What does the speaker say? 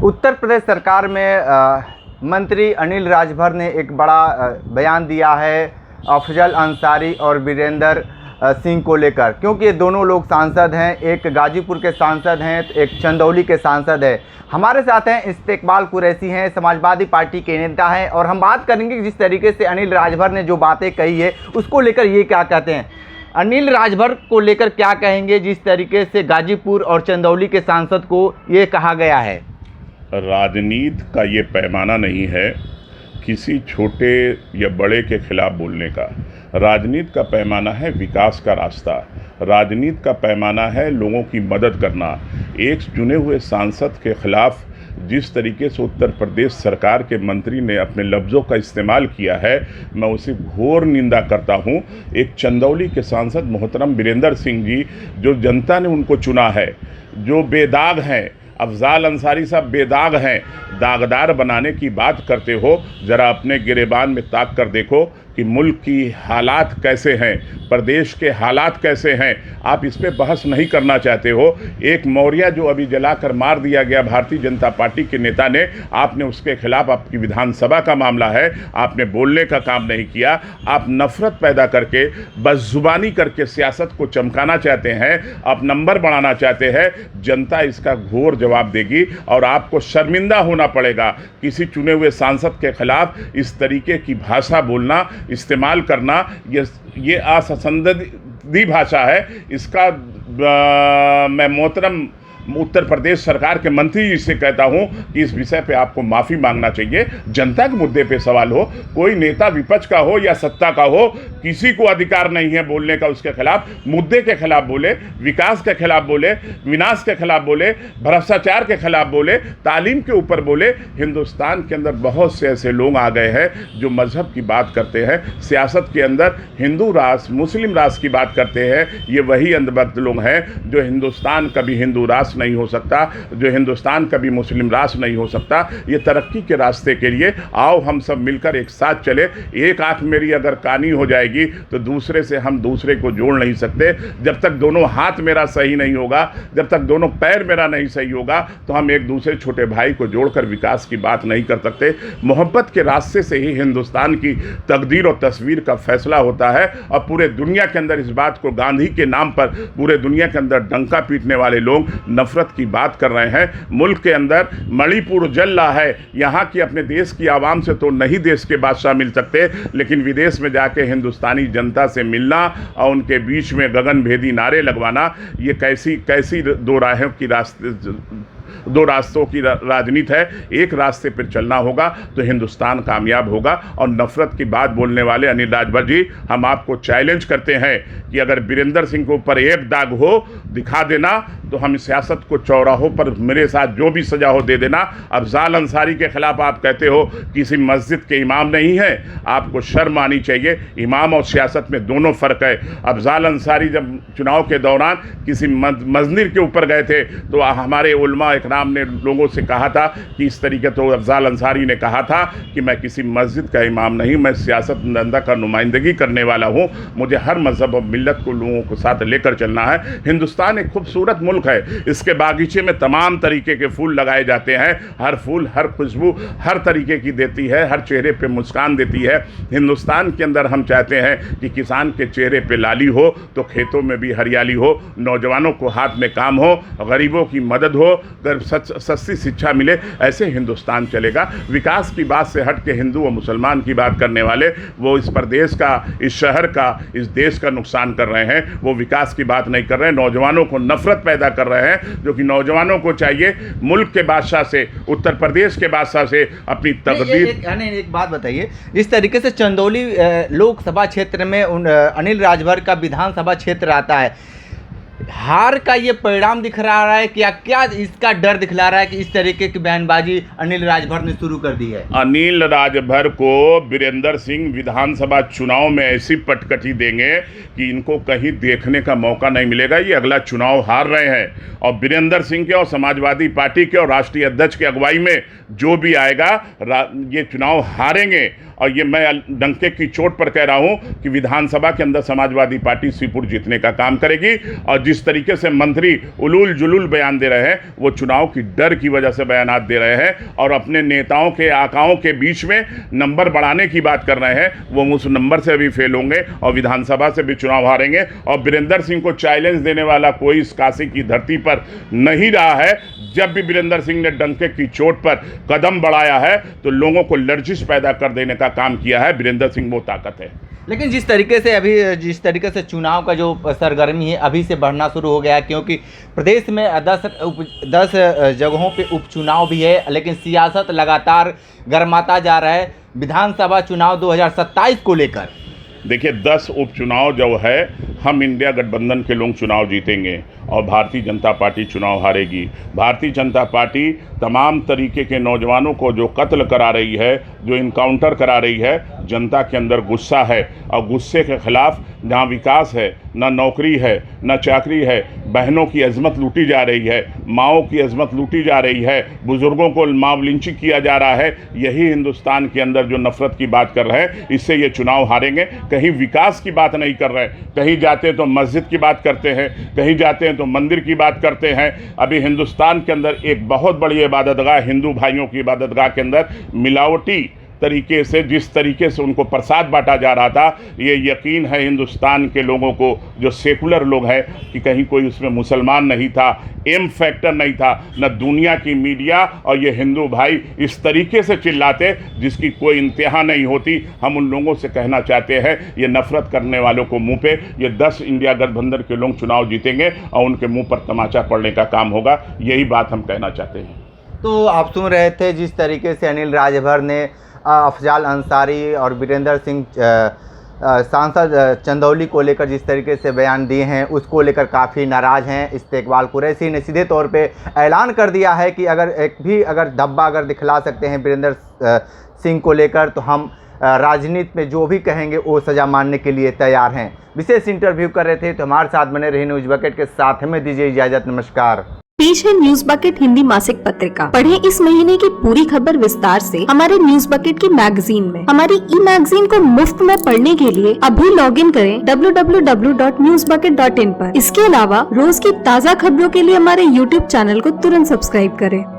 उत्तर प्रदेश सरकार में मंत्री अनिल राजभर ने एक बड़ा बयान दिया है अफजल अंसारी और वीरेंद्र सिंह को लेकर, क्योंकि ये दोनों लोग सांसद हैं, एक गाजीपुर के सांसद हैं तो एक चंदौली के सांसद हैं। हमारे साथ हैं इस्तेकबाल कुरैशी हैं, समाजवादी पार्टी के नेता हैं, और हम बात करेंगे जिस तरीके से अनिल राजभर ने जो बातें कही है उसको लेकर ये क्या कहते हैं। अनिल राजभर को लेकर क्या कहेंगे जिस तरीके से गाजीपुर और चंदौली के सांसद को ये कहा गया है। राजनीति का ये पैमाना नहीं है किसी छोटे या बड़े के खिलाफ बोलने का। राजनीति का पैमाना है विकास का रास्ता। राजनीति का पैमाना है लोगों की मदद करना। एक चुने हुए सांसद के खिलाफ जिस तरीके से उत्तर प्रदेश सरकार के मंत्री ने अपने लफ्ज़ों का इस्तेमाल किया है, मैं उसे घोर निंदा करता हूं। एक चंदौली के सांसद मोहतरम वीरेंद्र सिंह जी, जो जनता ने उनको चुना है, जो बेदाग हैं, अफजल अंसारी साहब बेदाग हैं, दागदार बनाने की बात करते हो। ज़रा अपने गिरेबान में ताक कर देखो कि मुल्क की हालात कैसे हैं, प्रदेश के हालात कैसे हैं। आप इस पे बहस नहीं करना चाहते हो। एक मौर्या जो अभी जलाकर मार दिया गया भारतीय जनता पार्टी के नेता ने, आपने उसके खिलाफ, आपकी विधानसभा का मामला है, आपने बोलने का काम नहीं किया। आप नफरत पैदा करके, बदजुबानी करके सियासत को चमकाना चाहते हैं, आप नंबर बढ़ाना चाहते हैं। जनता इसका घोर जवाब देगी और आपको शर्मिंदा होना पड़ेगा। किसी चुने हुए सांसद के खिलाफ इस तरीके की भाषा बोलना, इस्तेमाल करना, ये असंसदीय भाषा है। इसका मैं मोहतरम उत्तर प्रदेश सरकार के मंत्री जी से कहता हूं कि इस विषय पे आपको माफ़ी मांगना चाहिए। जनता के मुद्दे पे सवाल हो, कोई नेता विपक्ष का हो या सत्ता का हो, किसी को अधिकार नहीं है बोलने का उसके खिलाफ। मुद्दे के खिलाफ बोले, विकास के खिलाफ बोले, विनाश के खिलाफ बोले, भ्रष्टाचार के खिलाफ बोले, तालीम के ऊपर बोले। हिंदुस्तान के अंदर बहुत से ऐसे लोग आ गए हैं जो मजहब की बात करते हैं, सियासत के अंदर हिंदू राष्ट्र, मुस्लिम राष्ट्र की बात करते हैं। ये वही अंधभक्त लोग हैं जो हिंदुस्तान कभी हिंदू राष्ट्र नहीं हो सकता, जो हिंदुस्तान कभी मुस्लिम राष्ट्र नहीं हो सकता। ये तरक्की के रास्ते के लिए आओ हम सब मिलकर एक साथ चले। एक आंख मेरी अगर कानी हो जाएगी तो दूसरे से हम दूसरे को जोड़ नहीं सकते। जब तक दोनों हाथ मेरा सही नहीं होगा, जब तक दोनों पैर मेरा नहीं सही होगा, तो हम एक दूसरे छोटे भाई को जोड़कर विकास की बात नहीं कर सकते। मोहब्बत के रास्ते से ही हिंदुस्तान की तकदीर और तस्वीर का फैसला होता है। और पूरे दुनिया के अंदर इस बात को, गांधी के नाम पर पूरे दुनिया के अंदर डंका पीटने वाले लोग नफरत की बात कर रहे हैं। मुल्क के अंदर मणिपुर जल रहा है। यहाँ की अपने देश की आवाम से तो नहीं देश के बादशाह मिल सकते, लेकिन विदेश में जाके हिंदुस्तानी जनता से मिलना और उनके बीच में गगनभेदी नारे लगवाना, ये कैसी दो रास्तों की राजनीति है। एक रास्ते पर चलना होगा तो हिंदुस्तान कामयाब होगा। और नफरत की बात बोलने वाले अनिल राजभर जी, हम आपको चैलेंज करते हैं कि अगर वीरेंद्र सिंह के ऊपर एक दाग हो, दिखा देना, तो हम सियासत को चौराहों पर मेरे साथ जो भी सजा हो दे देना। अफजल अंसारी के खिलाफ आप कहते हो किसी मस्जिद के इमाम नहीं है, आपको शर्म आनी चाहिए। इमाम और सियासत में दोनों फ़र्क है। अफजल अंसारी जब चुनाव के दौरान किसी मस्जिद के ऊपर गए थे तो हमारे उलमा इकराम ने लोगों से कहा था कि इस तरीके, तो अफजल अंसारी ने कहा था कि मैं किसी मस्जिद का इमाम नहीं, मैं सियासत दंदा का नुमाइंदगी करने वाला हूँ। मुझे हर मजहब और मिल्लत को लोगों को साथ लेकर चलना है। हिंदुस्तान एक खूबसूरत मुल्क है। इसके बागीचे में तमाम तरीके के फूल लगाए जाते हैं। हर फूल, हर खुशबू हर तरीके की देती है, हर चेहरे पे मुस्कान देती है। हिंदुस्तान के अंदर हम चाहते हैं कि किसान के चेहरे पे लाली हो तो खेतों में भी हरियाली हो, नौजवानों को हाथ में काम हो, गरीबों की मदद हो, सस्ती शिक्षा मिले। ऐसे हिंदुस्तान चलेगा। विकास की बात से हट के हिंदू और मुसलमान की बात करने वाले, वो इस प्रदेश का, इस शहर का, इस देश का नुकसान कर रहे हैं। वो विकास की बात नहीं कर रहे हैं, नौजवानों को नफरत पैदा कर रहे हैं। जो कि नौजवानों को चाहिए मुल्क के बादशाह से, उत्तर प्रदेश के बादशाह से अपनी तकदीर। एक बात बताइए, इस तरीके से चंदौली लोकसभा क्षेत्र में अनिल राजभर का विधानसभा क्षेत्र आता है, हार का ये परिणाम दिख रहा है क्या इसका डर दिखला रहा है कि इस तरीके की बयानबाजी अनिल राजभर ने शुरू कर दी है? अनिल राजभर को वीरेंद्र सिंह विधानसभा चुनाव में ऐसी पटकटी देंगे कि इनको कहीं देखने का मौका नहीं मिलेगा। ये अगला चुनाव हार रहे हैं और वीरेंद्र सिंह के और समाजवादी पार्टी के और राष्ट्रीय अध्यक्ष की अगुवाई में जो भी आएगा ये चुनाव हारेंगे। और ये मैं डंके की चोट पर कह रहा हूं कि विधानसभा के अंदर समाजवादी पार्टी सीपुर जीतने का काम करेगी। और जिस जिस तरीके से मंत्री उलूल जुलूल बयान दे रहे हैं वो चुनाव की डर की वजह से बयानात दे रहे हैं और अपने नेताओं के आकाओं के बीच में नंबर बढ़ाने की बात कर रहे हैं। वो उस नंबर से भी फेल होंगे और विधानसभा से भी चुनाव हारेंगे। और वीरेंद्र सिंह को चैलेंज देने वाला कोई इस काशी की धरती पर नहीं रहा है। जब भी वीरेंद्र सिंह ने डंके की चोट पर कदम बढ़ाया है तो लोगों को लर्जिश पैदा कर देने का काम किया है। वीरेंद्र सिंह वो ताकत है। लेकिन जिस तरीके से चुनाव का जो सरगर्मी है अभी से बढ़ना शुरू हो गया है, क्योंकि प्रदेश में 10 जगहों पे उपचुनाव भी है, लेकिन सियासत लगातार गर्माता जा रहा है विधानसभा चुनाव 2027 को लेकर। देखिए 10 उपचुनाव जो है हम इंडिया गठबंधन के लोग चुनाव जीतेंगे और भारतीय जनता पार्टी चुनाव हारेगी। भारतीय जनता पार्टी तमाम तरीके के नौजवानों को जो कत्ल करा रही है, जो इनकाउंटर करा रही है, जनता के अंदर गुस्सा है और गुस्से के खिलाफ जहाँ विकास है, ना नौकरी है, ना चाकरी है, बहनों की अजमत लूटी जा रही है, माओं की अजमत लूटी जा रही है, बुजुर्गों को माव लिंचिंग किया जा रहा है। यही हिंदुस्तान के अंदर जो नफरत की बात कर रहे हैं, इससे ये चुनाव हारेंगे। कहीं विकास की बात नहीं कर रहे, कहीं जाते तो मस्जिद की बात करते हैं, कहीं जाते हैं तो मंदिर की बात करते हैं। अभी हिंदुस्तान के अंदर एक बहुत बड़ी इबादतगाह, हिंदू भाइयों की इबादतगाह के अंदर मिलावटी तरीके से जिस तरीके से उनको प्रसाद बांटा जा रहा था, ये यकीन है हिंदुस्तान के लोगों को जो सेकुलर लोग हैं कि कहीं कोई उसमें मुसलमान नहीं था, एम फैक्टर नहीं था, न दुनिया की मीडिया और ये हिंदू भाई इस तरीके से चिल्लाते जिसकी कोई इंतहा नहीं होती। हम उन लोगों से कहना चाहते हैं ये नफरत करने वालों को मुंह पे ये 10 इंडिया गठबंधन के लोग चुनाव जीतेंगे और उनके मुंह पर तमाचा पड़ने का काम होगा। यही बात हम कहना चाहते हैं। तो आप सुन रहे थे जिस तरीके से अनिल राजभर ने अफजाल अंसारी और वीरेंद्र सिंह सांसद चंदौली को लेकर जिस तरीके से बयान दिए हैं, उसको लेकर काफ़ी नाराज़ हैं। इस्तेकबाल कुरैशी ने सीधे तौर पे ऐलान कर दिया है कि अगर धब्बा दिखला सकते हैं वीरेंद्र सिंह को लेकर तो हम राजनीति में जो भी कहेंगे वो सज़ा मानने के लिए तैयार हैं। विशेष इंटरव्यू कर रहे थे, तो हमारे साथ बने रहे न्यूज़ बकेट के साथ। हमें दीजिए इजाज़त, नमस्कार। पेश है न्यूज बकेट हिंदी मासिक पत्रिका। पढ़ें इस महीने की पूरी खबर विस्तार से हमारे न्यूज बकेट की मैगजीन में। हमारी ई मैगजीन को मुफ्त में पढ़ने के लिए अभी लॉगिन करें www.newsbucket.in पर। इसके अलावा रोज की ताज़ा खबरों के लिए हमारे YouTube चैनल को तुरंत सब्सक्राइब करें।